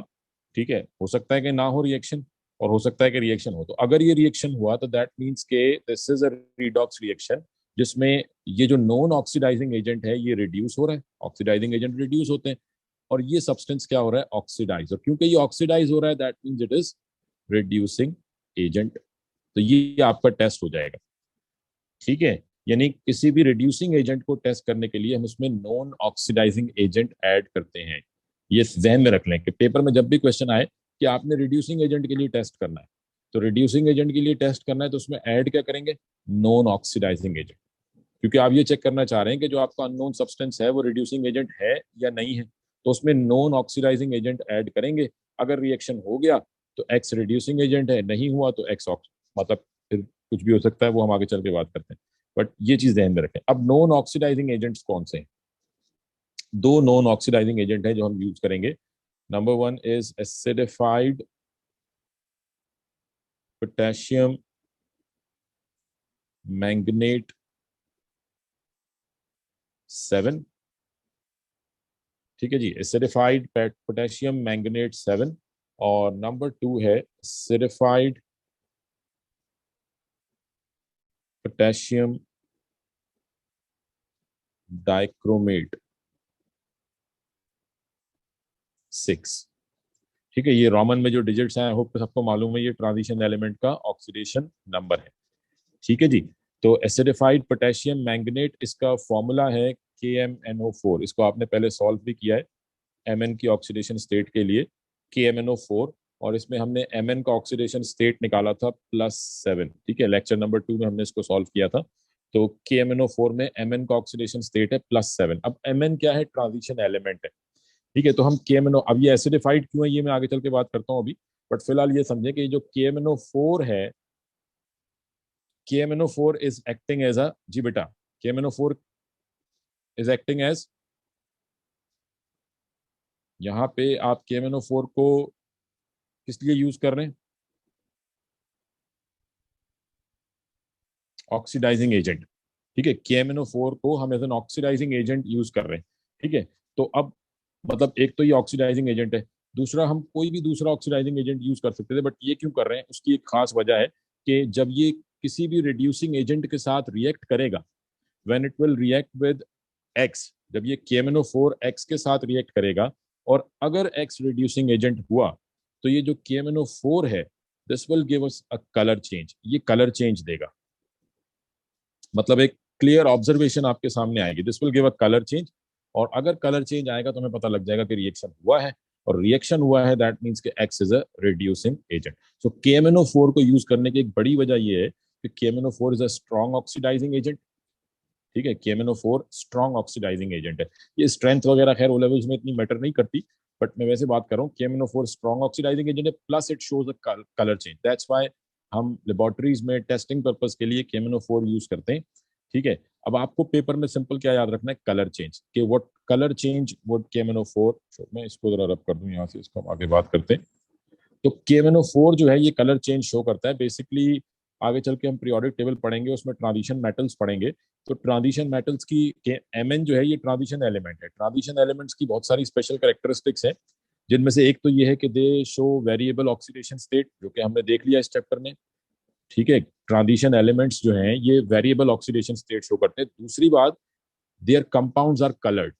ठीक है, हो सकता है कि ना हो रिएक्शन और हो सकता है कि रिएक्शन हो। तो अगर ये रिएक्शन हुआ तो दैट मीन्स के this is a redox reaction, जिसमें ये जो नॉन ऑक्सीडाइजिंग एजेंट है ये रिड्यूस हो रहा है। ऑक्सीडाइजिंग एजेंट रिड्यूस होते हैं और ये सब्सटेंस क्या हो रहा है, ऑक्सीडाइज। और क्योंकि ये ऑक्सीडाइज हो रहा है that means it is reducing agent. तो ये आपका टेस्ट हो जाएगा। ठीक है, यानी किसी भी रिड्यूसिंग एजेंट को टेस्ट करने के लिए हम उसमें नॉन ऑक्सीडाइजिंग एजेंट ऐड करते हैं। ये जहन में रख लें कि पेपर में जब भी क्वेश्चन आए कि आपने रिड्यूसिंग एजेंट के लिए टेस्ट करना है, तो रिड्यूसिंग एजेंट के लिए टेस्ट करना है तो उसमें ऐड क्या करेंगे, नॉन ऑक्सीडाइजिंग एजेंट। क्योंकि आप ये चेक करना चाह रहे हैं कि जो आपका अननोन सब्सटेंस है वो रिड्यूसिंग एजेंट है या नहीं है, तो उसमें नॉन ऑक्सीडाइजिंग एजेंट ऐड करेंगे। अगर रिएक्शन हो गया तो एक्स रिड्यूसिंग एजेंट है, नहीं हुआ तो एक्स मतलब फिर कुछ भी हो सकता है, वो हम आगे चल के बात करते हैं। बट ये चीज ध्यान में रखें। अब नॉन ऑक्सीडाइजिंग एजेंट्स कौन से हैं, दो नॉन ऑक्सीडाइजिंग एजेंट है जो हम यूज करेंगे। Number one is acidified potassium manganate 7। ठीक है जी, एसिडिफाइड पोटेशियम मैंगनेट 7। और नंबर टू है एसिडिफाइड पोटेशियम डाइक्रोमेट 6। ठीक है, ये रोमन में जो डिजिट्स हैं, होप सबको मालूम है, ये ट्रांजिशन एलिमेंट का ऑक्सीडेशन नंबर है। ठीक है जी, तो एसिडिफाइड पोटेशियम मैंगनेट इसका फॉर्मूला है KMnO4। इसको आपने पहले सॉल्व भी किया है Mn की ऑक्सीडेशन स्टेट के लिए, KMnO4। और इसमें हमने Mn का ऑक्सीडेशन स्टेट निकाला था +7। ठीक है, लेक्चर नंबर 2 में हमने इसको सॉल्व किया था। तो KMnO4 में Mn का ऑक्सीडेशन स्टेट है +7। अब Mn क्या है, ट्रांजिशन एलिमेंट है। ठीक है, तो हम KMnO, अब ये एसिडिफाइड क्यों है ये मैं आगे चल के बात करता हूँ अभी। बट फिलहाल ये समझे कि जो KMnO4 है, KMnO4 is acting as a, जी बेटा, KMnO4 इज एक्टिंग एज, यहाँ पे आप KMnO4 को किस लिए यूज कर रहे हैं, ऑक्सीडाइजिंग एजेंट। ठीक है, KMnO4 को हम as an oxidising agent use कर रहे हैं। ठीक है, तो अब मतलब एक तो ये ऑक्सीडाइजिंग एजेंट है, दूसरा, हम कोई भी दूसरा ऑक्सीडाइजिंग एजेंट यूज कर सकते थे, बट ये क्यों कर रहे हैं उसकी एक खास वजह है कि जब ये किसी भी रिड्यूसिंग एजेंट के साथ रिएक्ट करेगा, when it will react with x, जब ये KMnO4 एक्स के साथ रिएक्ट करेगा और अगर एक्स रिड्यूसिंग एजेंट हुआ, तो ये जो KMnO4 है, this will give us a colour change, ये कलर चेंज देगा। मतलब एक क्लियर ऑब्जर्वेशन आपके सामने आएगी, this will give a colour change. और अगर कलर चेंज आएगा तो हमें पता लग जाएगा कि रिएक्शन हुआ है, और रिएक्शन हुआ है दैट मीन्स कि x is a reducing agent. So KMnO4 को यूज करने की एक बड़ी वजह यह है कि KMnO4 is a strong oxidising agent. ठीक है, KMnO4 स्ट्रॉन्ग ऑक्सीडाइजिंग एजेंट है। ये स्ट्रेंथ वगैरह खैर ओ लेवल्स में इतनी मैटर नहीं करती, बट मैं वैसे बात कर रहा हूँ, KMnO4 स्ट्रॉन्ग ऑक्सीडाइजिंग एजेंट है, plus it shows a colour change. That's why हम लेबोरेटरीज में टेस्टिंग पर्पस के लिए KMnO4 यूज करते हैं। ठीक है, अब आपको पेपर में सिंपल क्या याद रखना है, कलर चेंज, कि what colour change would KMnO4। मैं इसको जरा रब कर दूं यहाँ से, इसको हम आगे बात करते हैं। तो KMnO4 जो है ये कलर चेंज शो करता है बेसिकली। आगे चल के हम पीरियोडिक टेबल पढ़ेंगे, उसमें ट्रांजिशन मेटल्स पढ़ेंगे। तो ट्रांजिशन मेटल्स की Mn जो है ये ट्रांजिशन एलिमेंट है। ट्रांजिशन एलिमेंट्स की बहुत सारी स्पेशल कैरेक्टरिस्टिक्स हैं, जिनमें से एक तो ये है कि दे शो वेरिएबल ऑक्सीडेशन स्टेट, जो कि हमने देख लिया इस चैप्टर में। ठीक है, ट्रांजिशन एलिमेंट्स जो हैं ये वेरिएबल ऑक्सीडेशन स्टेट शो करते हैं। दूसरी बात, देयर कंपाउंड्स आर कलर्ड,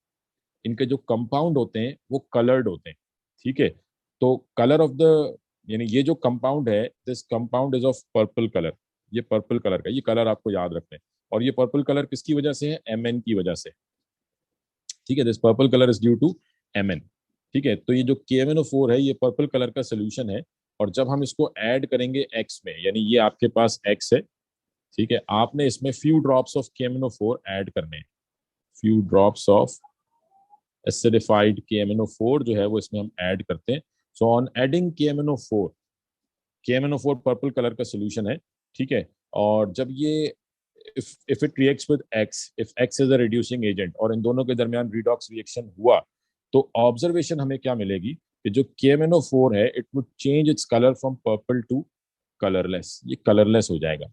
इनके जो कंपाउंड होते हैं वो कलर्ड होते हैं। ठीक है, तो कलर ऑफ द, यानी ये जो कंपाउंड है, this compound is of purple colour, ये पर्पल कलर का, ये कलर आपको याद रखना है। और ये पर्पल कलर किसकी वजह से है, Mn की वजह से। ठीक है, this purple colour is due to Mn। ठीक है, तो ये जो KMnO4 है ये पर्पल कलर का सोल्यूशन है। और जब हम इसको ऐड करेंगे एक्स में, यानी ये आपके पास एक्स है, ठीक है, आपने इसमें few drops of KMnO4 add करने हैं, few drops of acidified KMnO4 जो है वो इसमें हम ऐड करते हैं। So on adding KMnO4, KMnO4 purple colour का सोल्यूशन है। ठीक है, और जब ये if it reacts with x, if X is a reducing agent, और इन दोनों के दरमियान रिडॉक्स रिएक्शन हुआ, तो ऑब्जर्वेशन हमें क्या मिलेगी कि जो KMnO4 है it would change its colour from purple to colourless, ये कलरलेस हो जाएगा।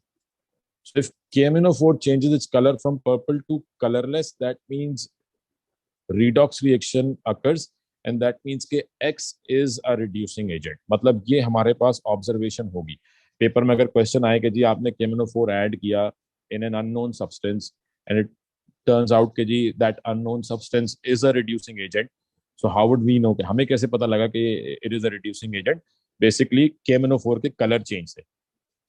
So if KMnO4 changes its color from purple to colorless, that means redox reaction occurs, and that means कि X is a reducing agent। मतलब ये हमारे पास observation होगी। Paper में अगर क्वेश्चन आए कि जी आपने KMnO4 ऐड किया in an unknown substance and it turns out कि जी that unknown substance is a reducing agent, so how would we know, कि हमें कैसे पता लगा कि it is a reducing agent. Basically KMnO4 के कलर चेंज से,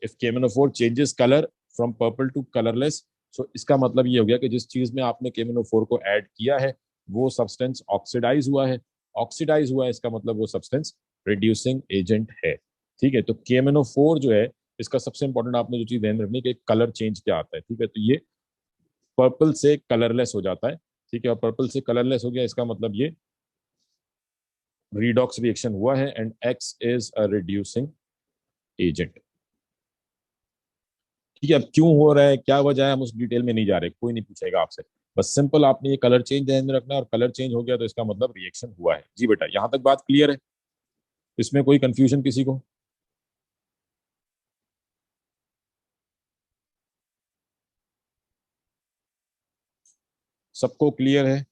if KMnO4 changes colour from purple to colourless, so इसका मतलब ये हो गया कि जिस चीज में आपने KMnO4 को ऐड किया है वो सब्सटेंस ऑक्सीडाइज हुआ है। ऑक्सीडाइज हुआ है इसका मतलब वो सब्सटेंस रिड्यूसिंग एजेंट है। ठीक है, तो KMnO4 जो है इसका सबसे इंपॉर्टेंट आपने जो चीज ध्यान रखनी है कि कलर चेंज क्या आता है। ठीक है, तो ये पर्पल से कलरलेस हो जाता है। ठीक है, और पर्पल से कलरलेस हो गया इसका मतलब ये रिडॉक्स रिएक्शन हुआ है and x is a reducing agent. ठीक है, अब क्यों हो रहा है, क्या वजह है, हम उस डिटेल में नहीं जा रहे, कोई नहीं पूछेगा आपसे। बस सिंपल आपने ये कलर चेंज ध्यान में रखना है, और कलर चेंज हो गया तो इसका मतलब रिएक्शन हुआ है। जी बेटा, यहां तक बात क्लियर है, इसमें कोई कंफ्यूजन किसी को? सबको क्लियर है?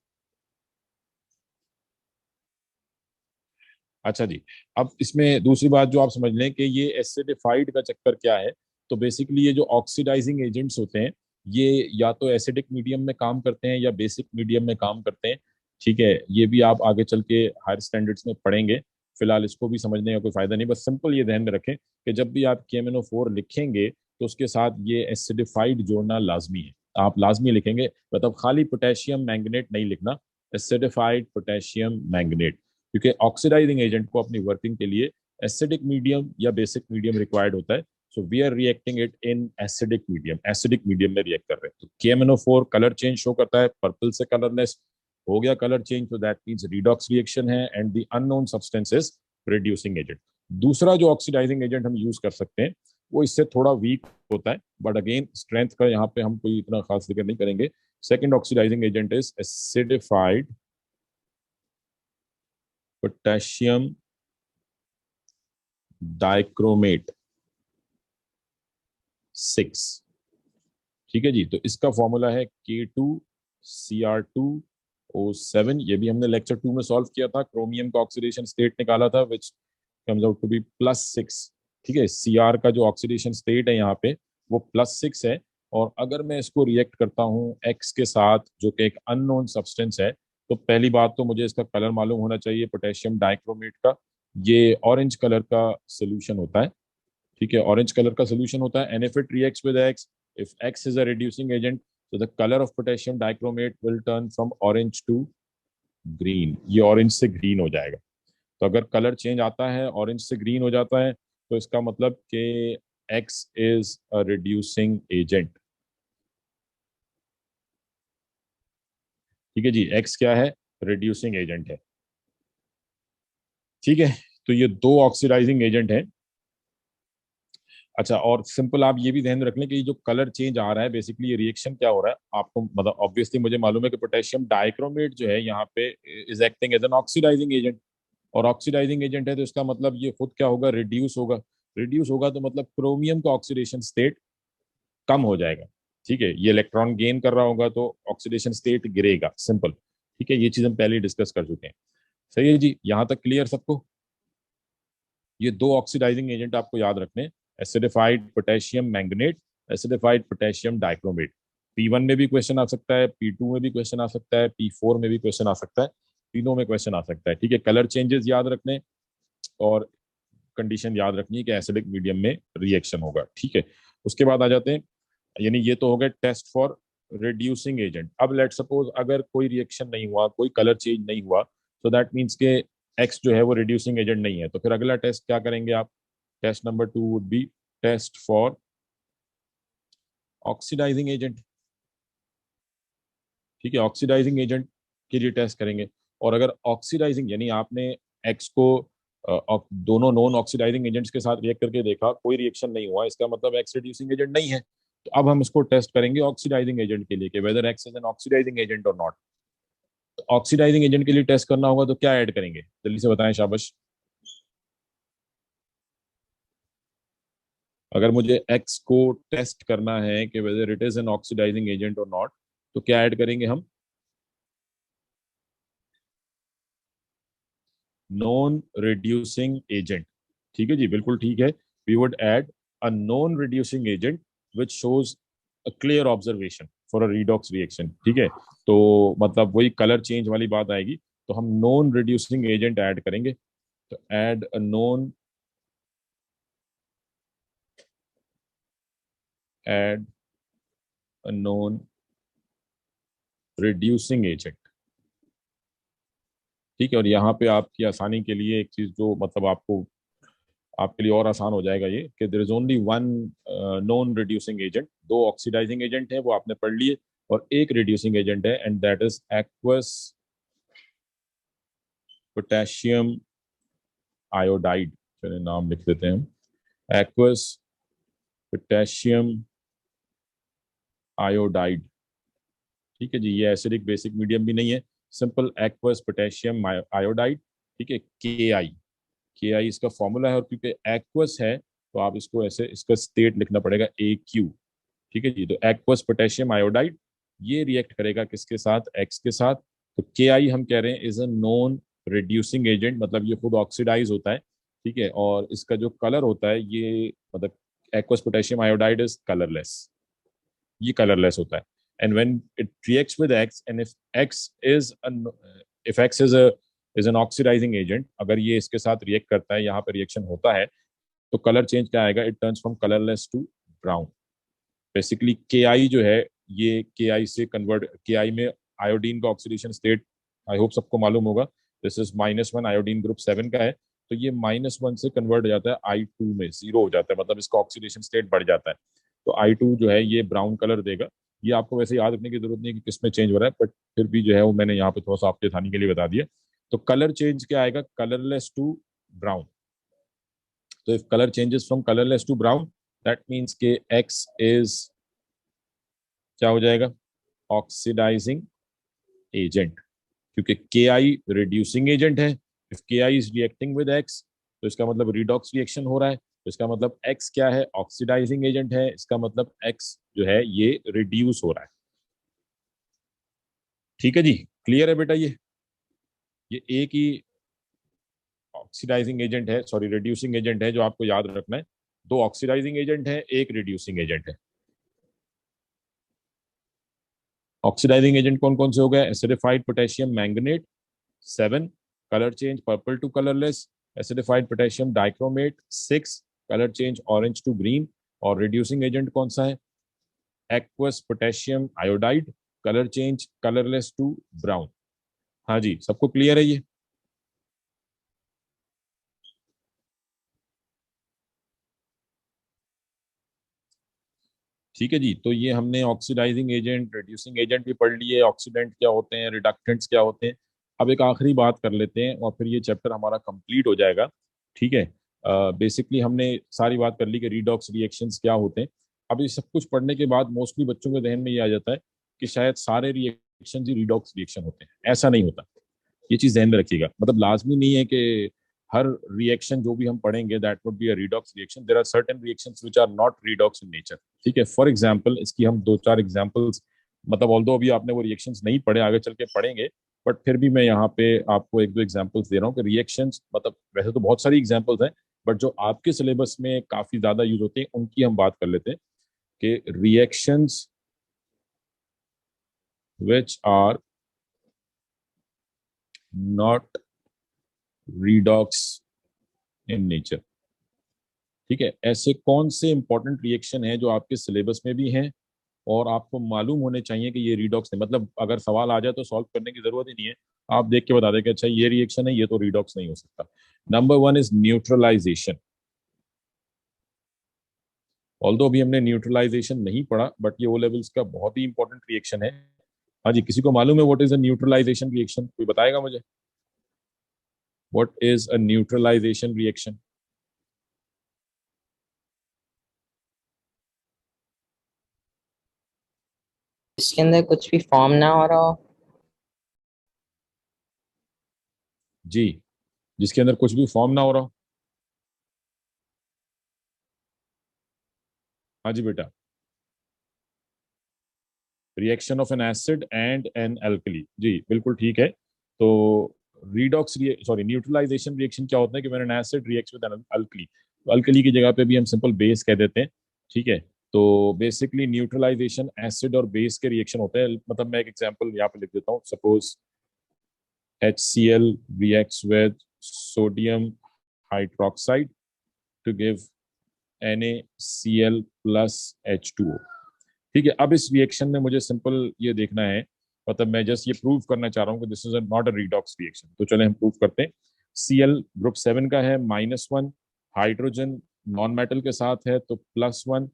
अच्छा जी, अब इसमें दूसरी बात जो आप समझ लें कि ये एसिडिफाइड का चक्कर क्या है। तो बेसिकली ये जो ऑक्सीडाइजिंग एजेंट्स होते हैं ये या तो एसिडिक मीडियम में काम करते हैं या बेसिक मीडियम में काम करते हैं। ठीक है, ये भी आप आगे चल के हायर स्टैंडर्ड्स में पढ़ेंगे, फिलहाल इसको भी समझने का कोई फायदा नहीं। बस सिंपल ये ध्यान में रखें कि जब भी आप KMnO4 लिखेंगे तो उसके साथ ये एसिडिफाइड जोड़ना लाजमी है। आप लाजमी लिखेंगे, मतलब खाली पोटेशियम मैंगनेट नहीं लिखना, एसिडिफाइड पोटेशियम मैंगनेट, क्योंकि ऑक्सीडाइजिंग एजेंट को अपनी वर्किंग के लिए एसिडिक मीडियम या बेसिक मीडियम रिक्वायर्ड होता है। So we are reacting it in acidic medium, acidic medium में रिएक्ट कर रहे हैं। तो KMnO4 कलर चेंज शो करता है, पर्पल से कलरलेस हो गया कलर चेंज, तो दैट मींस रिडॉक्स रिएक्शन है and the unknown substance is reducing agent. दूसरा जो ऑक्सीडाइजिंग एजेंट हम यूज कर सकते हैं वो इससे थोड़ा वीक होता है, बट अगेन स्ट्रेंथ का यहाँ पे हम कोई इतना खास जिक्र नहीं करेंगे। Second oxidising agent is acidified potassium dichromate 6। ठीक है जी, तो इसका फॉर्मूला है K2Cr2 O7, ये भी हमने लेक्चर 2 में सॉल्व किया था, क्रोमियम का ऑक्सीडेशन स्टेट निकाला था which comes out to be +6। ठीक है, Cr का जो ऑक्सीडेशन स्टेट है यहाँ पे वो +6 है। और अगर मैं इसको रिएक्ट करता हूँ X के साथ जो कि एक अननोन सब्सटेंस है, तो पहली बात तो मुझे इसका कलर मालूम होना चाहिए पोटेशियम डाइक्रोमेट का। ये ऑरेंज कलर का सोल्यूशन होता है। ठीक है, ऑरेंज कलर का सोल्यूशन होता है। And if it reacts with X, if X is a reducing agent, so the color of potassium dichromate will turn from orange to green। ये ऑरेंज से ग्रीन हो जाएगा। तो अगर कलर चेंज आता है, ऑरेंज से ग्रीन हो जाता है, तो इसका मतलब कि X is a reducing agent. ठीक है जी, X क्या है? रिड्यूसिंग एजेंट है। ठीक है, तो ये दो ऑक्सीडाइजिंग एजेंट है। अच्छा, और सिंपल आप ये भी ध्यान रख लें कि जो कलर चेंज आ रहा है, बेसिकली ये रिएक्शन क्या हो रहा है आपको, मतलब ऑब्वियसली मुझे मालूम है कि पोटेशियम डाइक्रोमेट जो है यहाँ पे is acting as an oxidising agent. और ऑक्सीडाइजिंग एजेंट है तो इसका मतलब ये खुद क्या होगा? रिड्यूस होगा। रिड्यूस होगा तो मतलब क्रोमियम का ऑक्सीडेशन स्टेट कम हो जाएगा। ठीक है, ये इलेक्ट्रॉन गेन कर रहा होगा तो ऑक्सीडेशन स्टेट गिरेगा, सिंपल। ठीक है, ये चीज हम पहले डिस्कस कर चुके हैं। सही है जी, यहाँ तक क्लियर सबको? ये दो ऑक्सीडाइजिंग एजेंट आपको याद रखने, acidified potassium manganate, acidified potassium dichromate. P1 में भी क्वेश्चन आ सकता है, P2 में भी क्वेश्चन आ सकता है, P4 में भी क्वेश्चन आ सकता है, तीनों में क्वेश्चन आ सकता है। ठीक है, कलर चेंजेस याद रखने और कंडीशन याद रखनी है कि एसिडिक मीडियम में रिएक्शन होगा। ठीक है, उसके बाद आ जाते हैं, यानी ये तो हो गया टेस्ट फॉर रिड्यूसिंग एजेंट। अब लेट सपोज अगर कोई रिएक्शन नहीं हुआ, कोई कलर चेंज नहीं हुआ, तो दैट मीन्स के एक्स जो है वो रिड्यूसिंग एजेंट नहीं है। तो फिर अगला टेस्ट क्या करेंगे आप? Test number 2 would be test for oxidising agent. ठीक है, ऑक्सीडाइजिंग एजेंट के लिए टेस्ट करेंगे। और अगर ऑक्सीडाइजिंग यानी आपने एक्स को दोनों नॉन ऑक्सीडाइजिंग एजेंट्स के साथ रिएक्ट करके देखा, कोई रिएक्शन नहीं हुआ, इसका मतलब एक्स रिड्यूसिंग एजेंट नहीं है। तो अब हम इसको टेस्ट करेंगे ऑक्सीडाइजिंग एजेंट के लिए कि whether X is an oxidising agent और नॉट। तो ऑक्सीडाइजिंग एजेंट के लिए टेस्ट करना होगा तो क्या ऐड करेंगे? जल्दी से बताएं, शाबाश। अगर मुझे एक्स को टेस्ट करना है कि whether it is an oxidising agent और नॉट, तो क्या ऐड करेंगे हम? Non reducing agent. ठीक है जी, बिल्कुल ठीक है। We would add a non reducing agent which shows a clear observation for a redox reaction. ठीक है, तो मतलब वही कलर चेंज वाली बात आएगी। तो हम नॉन रिड्यूसिंग एजेंट ऐड करेंगे। तो add a non add a non reducing agent. ठीक है, और यहाँ पे आपकी आसानी के लिए एक चीज जो मतलब आपको आपके लिए और आसान हो जाएगा ये कि there is only one non reducing agent. दो ऑक्सीडाइजिंग एजेंट है वो आपने पढ़ लिए, और एक रिड्यूसिंग एजेंट है, and that is aqueous potassium iodide. चलिए नाम लिख देते हैं हम, एक्वस पोटेशियम आयोडाइड। ठीक है जी, ये एसिडिक बेसिक मीडियम भी नहीं है, सिंपल एक्वस पोटेशियम आयोडाइड। ठीक है, के आई इसका फॉर्मूला है, और क्योंकि एक्वस है तो आप इसको ऐसे, इसका स्टेट लिखना पड़ेगा AQ। ठीक है जी, तो एक्वस पोटेशियम आयोडाइड ये रिएक्ट करेगा किसके साथ? एक्स के साथ। तो के हम कह रहे हैं is a non reducing agent, मतलब ये खुद ऑक्सीडाइज होता है। ठीक है, और इसका जो कलर होता है ये मतलब aqueous potassium iodide is colourless, ये कलरलेस होता है। And when it reacts with X, and if X is if X is an oxidising agent, अगर ये इसके साथ रिएक्ट करता है, यहाँ पे रिएक्शन होता है, तो कलर चेंज क्या आएगा? It turns from colourless to brown. Basically के जो है, ये के से कन्वर्ट, के में आयोडीन का ऑक्सीडेशन स्टेट आई होप सबको मालूम होगा। दिस इज -1, आयोडीन ग्रुप 7 का है। तो ये -1 से कन्वर्ट हो जाता है I2 में, जीरो हो जाता है, मतलब इसका ऑक्सीडेशन स्टेट बढ़ जाता है। तो I2 जो है ये ब्राउन कलर देगा। ये आपको वैसे याद रखने की जरूरत नहीं है कि किसमें चेंज हो रहा है, बट फिर भी जो है वो मैंने यहाँ पे थोड़ा सा आपके आसानी के लिए बता दिया। तो कलर चेंज क्या आएगा? Colourless to brown. तो if colour changes from colourless to brown, that means K X is क्या हो जाएगा? ऑक्सीडाइजिंग एजेंट, क्योंकि के रिड्यूसिंग एजेंट है। If K is reacting with X, तो इसका मतलब रिडॉक्स रिएक्शन हो रहा है, तो इसका मतलब एक्स क्या है? ऑक्सीडाइजिंग एजेंट है, इसका मतलब एक्स जो है ये रिड्यूस हो रहा है। ठीक है जी, क्लियर है बेटा? ये एक ही ऑक्सीडाइजिंग एजेंट है, सॉरी रिड्यूसिंग एजेंट है, जो आपको याद रखना है। दो ऑक्सीडाइजिंग एजेंट है, एक रिड्यूसिंग एजेंट है। ऑक्सीडाइजिंग एजेंट कौन कौन से हो गए? Acidified potassium manganate 7, colour change purple to colourless. Acidified potassium dichromate 6, colour change orange to green. और रिड्यूसिंग एजेंट कौन सा है? Aqueous potassium iodide, colour change colourless to brown. हाँ जी, सबको क्लियर है ये? ठीक है जी। तो ये हमने ऑक्सीडाइजिंग एजेंट, रिड्यूसिंग एजेंट भी पढ़ लिए, ऑक्सीडेंट क्या होते हैं, रिडक्टेंट्स क्या होते हैं। अब एक आखिरी बात कर लेते हैं और फिर ये चैप्टर हमारा कंप्लीट हो जाएगा। ठीक है। बेसिकली हमने सारी बात कर ली कि रिडॉक्स रिएक्शंस क्या होते हैं। अब ये सब कुछ पढ़ने के बाद मोस्टली बच्चों के जहन में ये आ जाता है कि शायद सारे रिएक्शन ही रिडॉक्स रिएक्शन होते हैं। ऐसा नहीं होता। ये चीज ध्यान में रखिएगा। मतलब लाजमी नहीं है कि हर रिएक्शन जो भी हम पढ़ेंगे that would be a redox reaction. There are certain reactions which are not redox in nature. ठीक है। फॉर एग्जांपल, इसकी हम दो चार एग्जांपल्स, मतलब ऑल्दो अभी आपने वो रिएक्शंस नहीं पढ़े, आगे चल के पढ़ेंगे, बट फिर भी मैं यहाँ पे आपको एक दो एग्जांपल्स दे रहा हूँ कि रिएक्शंस, मतलब वैसे तो बहुत सारी एग्जांपल्स हैं, बट जो आपके सिलेबस में काफी ज्यादा यूज होते हैं उनकी हम बात कर लेते हैं कि reactions which are not redox in nature। ठीक है। ऐसे कौन से इंपॉर्टेंट रिएक्शन है जो आपके सिलेबस में भी हैं और आपको मालूम होने चाहिए कि ये रिडॉक्स है? मतलब अगर सवाल आ जाए तो सॉल्व करने की जरूरत ही नहीं है, आप देख के बता दें कि अच्छा ये रिएक्शन है, ये तो रिडॉक्स नहीं हो सकता। Number one is neutralisation. Although अभी हमने न्यूट्रलाइजेशन नहीं पढ़ा, बट ये ओ लेवल्स का बहुत ही इंपॉर्टेंट रिएक्शन है। हाँ जी, किसी को मालूम है what is a neutralisation reaction? कोई बताएगा मुझे? What is a neutralisation reaction? इसके अंदर कुछ भी फॉर्म ना हो रहा हो। जी, जिसके अंदर कुछ भी फॉर्म ना हो रहा हो। हाँ जी बेटा। Reaction of an acid and an alkali, जी बिल्कुल ठीक है। तो रीडॉक्स, सॉरी न्यूट्रलाइजेशन रिएक्शन क्या होता है कि when an acid reacts with an alkali, तो अल्कली की जगह पे भी हम सिंपल बेस कह देते हैं। ठीक है। तो बेसिकली न्यूट्रलाइजेशन एसिड और बेस के रिएक्शन होते हैं। मतलब मैं एक एग्जांपल यहाँ पे लिख देता हूँ। Suppose HCl reacts with sodium hydroxide to give NaCl plus H2O। ठीक है। अब इस रिएक्शन में मुझे सिंपल ये देखना है, मतलब मैं जस्ट ये प्रूव करना चाह रहा हूँ कि this is not a redox reaction. तो चले हम प्रूव करते हैं। Cl ग्रुप 7 का है -1, हाइड्रोजन नॉन मेटल के साथ है तो +1।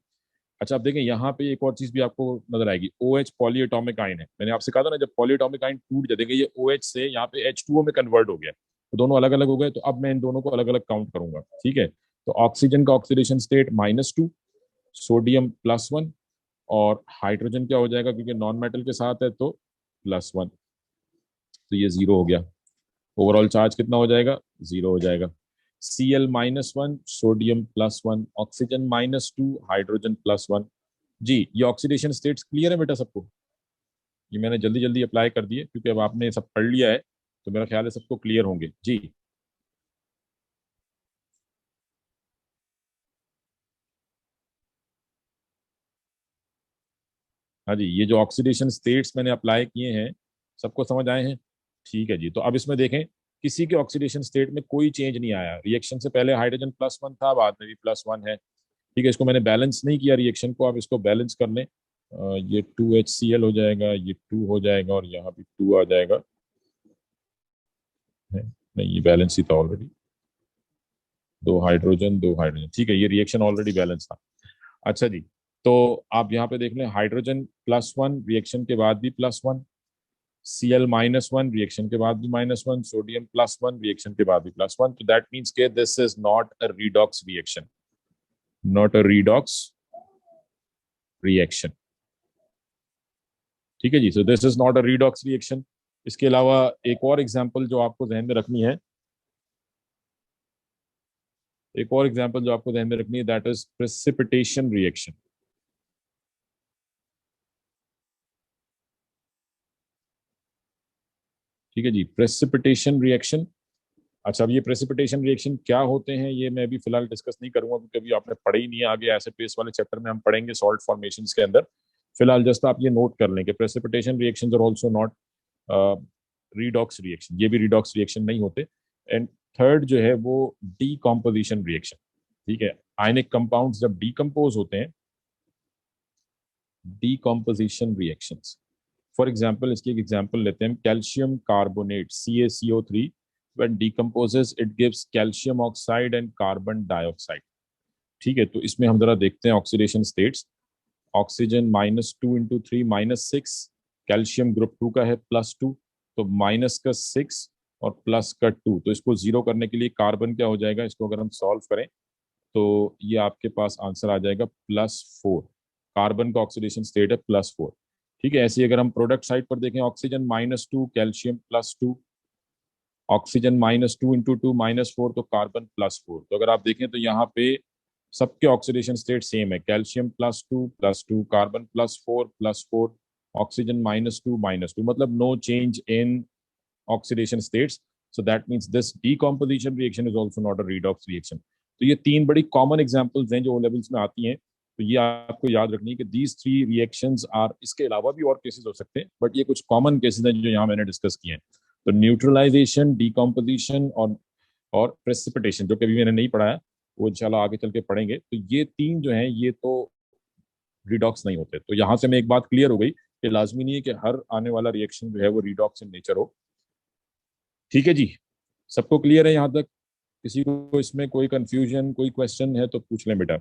अच्छा, अब देखें यहाँ पे एक और चीज भी आपको नजर आएगी। OH पॉलीएटॉमिक आयन है। मैंने आपसे कहा था ना, जब पॉलीएटॉमिक आयन टूट जाए, देखिए ये OH से यहाँ पे H2O में कन्वर्ट हो गया, तो दोनों अलग अलग हो गए। तो अब मैं इन दोनों को अलग अलग काउंट करूंगा। ठीक है। तो ऑक्सीजन का ऑक्सीडेशन स्टेट -2, सोडियम +1, और हाइड्रोजन क्या हो जाएगा क्योंकि नॉन मेटल के साथ है तो +1। तो ये 0 हो गया। ओवरऑल चार्ज कितना हो जाएगा? 0 हो जाएगा। Cl-1, sodium +1, oxygen -2, hydrogen +1। जी, ये ऑक्सीडेशन स्टेट्स क्लियर है बेटा सबको? ये मैंने जल्दी जल्दी अप्लाई कर दिए क्योंकि अब आपने सब पढ़ लिया है, तो मेरा ख्याल है सबको क्लियर होंगे जी। हाँ जी, ये जो ऑक्सीडेशन स्टेट्स मैंने अप्लाई किए हैं, सबको समझ आए हैं? ठीक है जी। तो अब इसमें देखें, किसी के ऑक्सीडेशन स्टेट में कोई चेंज नहीं आया। रिएक्शन से पहले हाइड्रोजन +1 था, बाद में भी +1 है। ठीक है। इसको मैंने बैलेंस नहीं किया रिएक्शन को। अब इसको बैलेंस कर लें। ये 2HCl हो जाएगा, ये 2 हो जाएगा, और यहाँ भी 2 आ जाएगा। है? नहीं, ये बैलेंस ही था ऑलरेडी। दो हाइड्रोजन, दो हाइड्रोजन। ठीक है, ये रिएक्शन ऑलरेडी बैलेंस था। अच्छा जी। तो आप यहाँ पे देख लें, हाइड्रोजन +1 रिएक्शन के बाद भी +1, Cl-1 रिएक्शन के बाद भी -1, सोडियम +1 रिएक्शन के बाद भी +1। तो दैट मीन्स के this is not a redox reaction, not a redox reaction. ठीक है जी। So this is not a redox reaction. इसके अलावा एक और एग्जांपल जो आपको ध्यान में रखनी है, एक और एग्जांपल जो आपको ध्यान में रखनी है, दैट इज प्रेसिपिटेशन रिएक्शन। ठीक है जी। प्रेसिपिटेशन रिएक्शन, अच्छा अब ये प्रेसिपिटेशन रिएक्शन क्या होते हैं ये मैं अभी फिलहाल डिस्कस नहीं करूंगा क्योंकि अभी आपने पढ़े ही नहीं है, आगे एसिड बेस वाले चैप्टर में हम पढ़ेंगे सॉल्ट फॉर्मेशंस के अंदर। फिलहाल जस्ट आप ये नोट कर लें कि precipitation reactions are also not redox reaction, ये भी रिडॉक्स रिएक्शन नहीं होते। एंड थर्ड जो है वो डीकॉम्पोजिशन रिएक्शन, ठीक है। आयनिक कंपाउंड्स जब डीकम्पोज होते हैं, डीकॉम्पोजिशन रिएक्शंस, फॉर एग्जाम्पल इसकी एक एग्जाम्पल लेते हैं, calcium carbonate CaCO3 when decomposes it gives calcium oxide and carbon dioxide। ठीक है, तो इसमें हम जरा देखते हैं oxidation states. Oxygen -2 × 3 -6, calcium group 2 का है +2, तो माइनस का 6 और प्लस का 2, तो इसको जीरो करने के लिए कार्बन क्या हो जाएगा, इसको अगर हम सॉल्व करें तो ये आपके पास आंसर आ जाएगा +4। कार्बन का ऑक्सीडेशन स्टेट है +4। ठीक है, ऐसे ही अगर हम प्रोडक्ट साइड पर देखें, ऑक्सीजन -2, कैल्शियम +2, ऑक्सीजन -2 × 2 -4, तो कार्बन +4। तो अगर आप देखें तो यहाँ पे सबके ऑक्सीडेशन स्टेट सेम है, कैल्शियम +2 कार्बन +4, ऑक्सीजन -2 मतलब no change in oxidation states. So that means this decomposition reaction is also not a redox reaction. तो ये तीन बड़ी कॉमन एग्जाम्पल्स हैं जो ओ लेवल्स में आती हैं, तो ये आपको याद रखनी है कि दीज थ्री रिएक्शंस आर, इसके अलावा भी और केसेस हो सकते हैं बट ये कुछ कॉमन केसेस हैं जो यहाँ मैंने डिस्कस किए हैं। तो न्यूट्रलाइजेशन, डीकॉम्पोजिशन और प्रेसिपिटेशन, जो कभी मैंने नहीं पढ़ाया वो इंशाल्लाह आगे चल के पढ़ेंगे, तो ये तीन जो हैं ये तो रिडॉक्स नहीं होते। तो यहाँ से मैं एक बात क्लियर हो गई कि लाजमी नहीं है कि हर आने वाला रिएक्शन जो है वो रिडॉक्स इन नेचर हो। ठीक है जी, सबको क्लियर है यहाँ तक? किसी को इसमें कोई कंफ्यूजन, कोई क्वेश्चन है तो पूछ लें बेटा।